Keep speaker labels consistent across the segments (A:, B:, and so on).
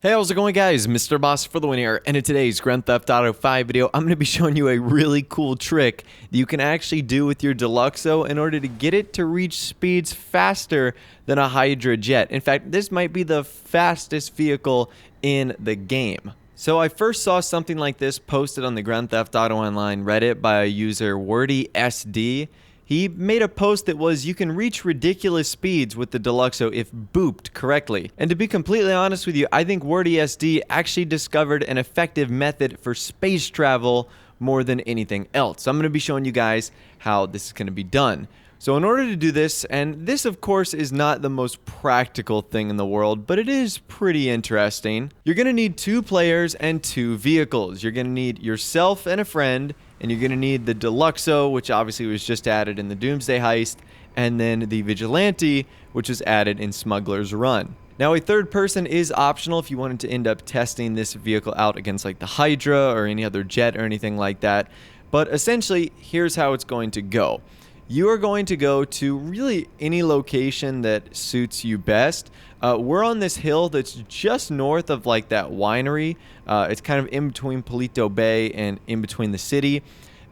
A: Hey, how's it going, guys? MrBossFTW here, and in today's Grand Theft Auto 5 video, I'm going to be showing you a really cool trick that you can actually do with your Deluxo in order to get it to reach speeds faster than a Hydra jet. In fact, this might be the fastest vehicle in the game. So I first saw something like this posted on the Grand Theft Auto Online Reddit by a user WordySD. He made a post that was, you can reach ridiculous speeds with the Deluxo if booped correctly. And to be completely honest with you, I think WordySD actually discovered an effective method for space travel more than anything else. So I'm going to be showing you guys how this is going to be done. So in order to do this, and this of course is not the most practical thing in the world, but it is pretty interesting. You're going to need 2 players and 2 vehicles. You're going to need yourself and a friend, and you're going to need the Deluxo, which obviously was just added in the Doomsday Heist, and then the Vigilante, which was added in Smuggler's Run. Now, a third person is optional if you wanted to end up testing this vehicle out against like the Hydra or any other jet or anything like that. But essentially, here's how it's going to go. You are going to go to really any location that suits you best. We're on this hill that's just north of like that winery. It's kind of in between Palito Bay and in between the city.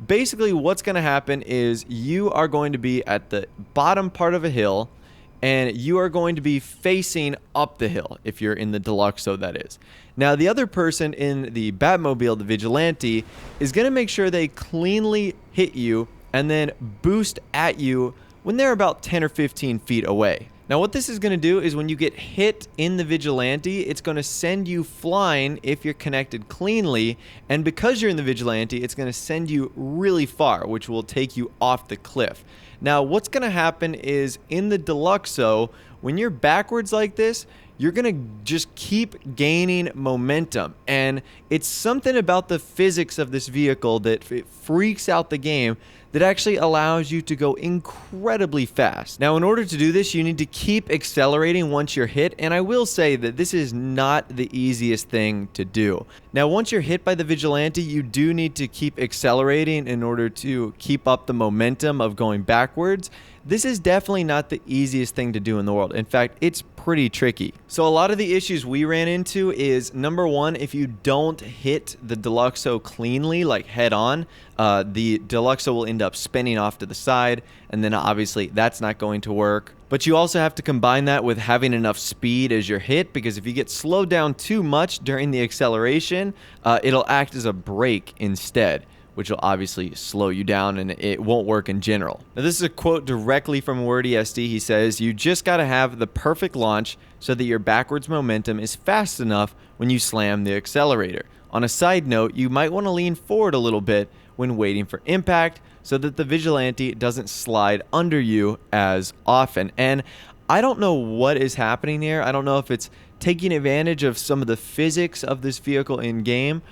A: Basically, what's going to happen is you are going to be at the bottom part of a hill, and you are going to be facing up the hill if you're in the Deluxo, that is. Now, the other person in the Batmobile, the Vigilante, is going to make sure they cleanly hit you and then boost at you when they're about 10 or 15 feet away. Now, what this is going to do is when you get hit in the Vigilante, it's going to send you flying if you're connected cleanly, and because you're in the Vigilante, it's going to send you really far, which will take you off the cliff. Now, what's going to happen is in the Deluxo, when you're backwards like this, you're going to just keep gaining momentum, and it's something about the physics of this vehicle that it freaks out the game that actually allows you to go incredibly fast. Now, in order to do this, you need to keep accelerating once you're hit, and I will say that this is not the easiest thing to do. Now, once you're hit by the Vigilante, you do need to keep accelerating in order to keep up the momentum of going backwards. This is definitely not the easiest thing to do in the world. In fact, it's pretty tricky. So a lot of the issues we ran into is, number one, if you don't hit the Deluxo cleanly, like head on, the Deluxo will end up spinning off to the side, and then obviously that's not going to work. But you also have to combine that with having enough speed as you're hit, because if you get slowed down too much during the acceleration, it'll act as a brake instead, which will obviously slow you down and it won't work in general. Now, this is a quote directly from WordySD. He says, "You just got to have the perfect launch so that your backwards momentum is fast enough when you slam the accelerator. On a side note, you might want to lean forward a little bit when waiting for impact so that the Vigilante doesn't slide under you as often." And I don't know what is happening here. I don't know if it's taking advantage of some of the physics of this vehicle in game.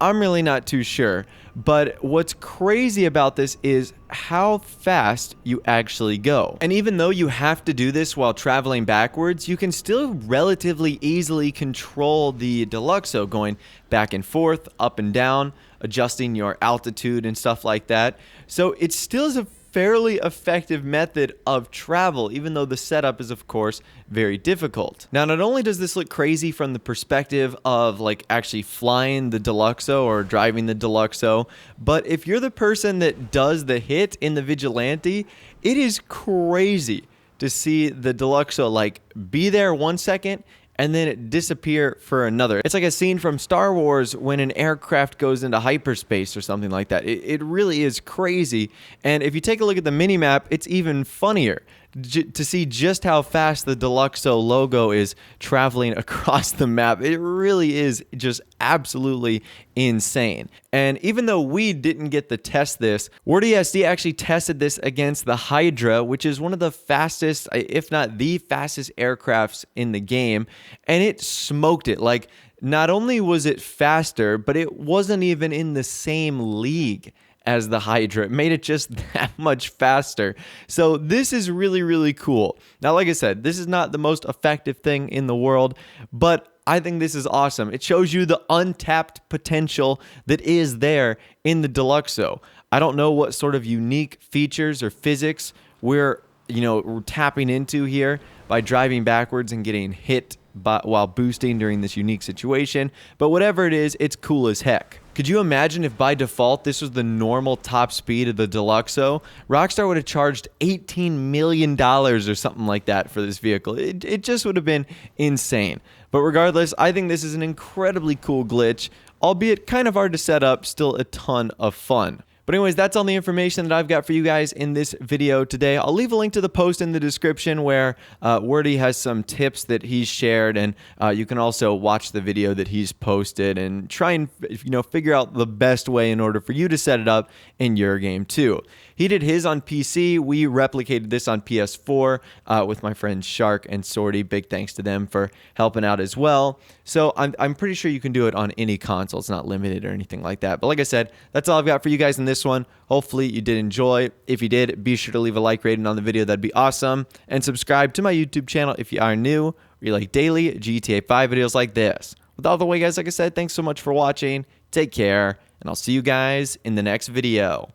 A: I'm really not too sure, but what's crazy about this is how fast you actually go. And even though you have to do this while traveling backwards, you can still relatively easily control the Deluxo going back and forth, up and down, adjusting your altitude and stuff like that. So it still is a fairly effective method of travel, even though the setup is of course very difficult. Now, not only does this look crazy from the perspective of like actually flying the Deluxo or driving the Deluxo, but if you're the person that does the hit in the Vigilante, it is crazy to see the Deluxo like be there 1 second and then it disappear for another. It's like a scene from Star Wars when an aircraft goes into hyperspace or something like that. It really is crazy. And if you take a look at the minimap, it's even funnier to see just how fast the Deluxo logo is traveling across the map. It really is just absolutely insane. And even though we didn't get to test this, WordySD actually tested this against the Hydra, which is one of the fastest, if not the fastest aircrafts in the game, and it smoked it. Like, not only was it faster, but it wasn't even in the same league as the Hydra. It made it just that much faster. So this is really, really cool. Now, like I said, this is not the most effective thing in the world, but I think this is awesome. It shows you the untapped potential that is there in the Deluxo. I don't know what sort of unique features or physics we're tapping into here, by driving backwards and getting hit while boosting during this unique situation. But whatever it is, it's cool as heck. Could you imagine if by default this was the normal top speed of the Deluxo? Rockstar would have charged $18 million or something like that for this vehicle. It just would have been insane. But regardless, I think this is an incredibly cool glitch, albeit kind of hard to set up, still a ton of fun. But anyways, that's all the information that I've got for you guys in this video today. I'll leave a link to the post in the description where Wordy has some tips that he's shared, and you can also watch the video that he's posted and try and figure out the best way in order for you to set it up in your game too. He did his on PC. We replicated this on PS4 with my friends Shark and Sorty. Big thanks to them for helping out as well. So I'm pretty sure you can do it on any console. It's not limited or anything like that. But like I said, that's all I've got for you guys in this one. Hopefully you did enjoy. If you did, be sure to leave a like rating on the video. That'd be awesome. And subscribe to my YouTube channel if you are new or you like daily GTA 5 videos like this. With all the way, guys, like I said, thanks so much for watching. Take care, and I'll see you guys in the next video.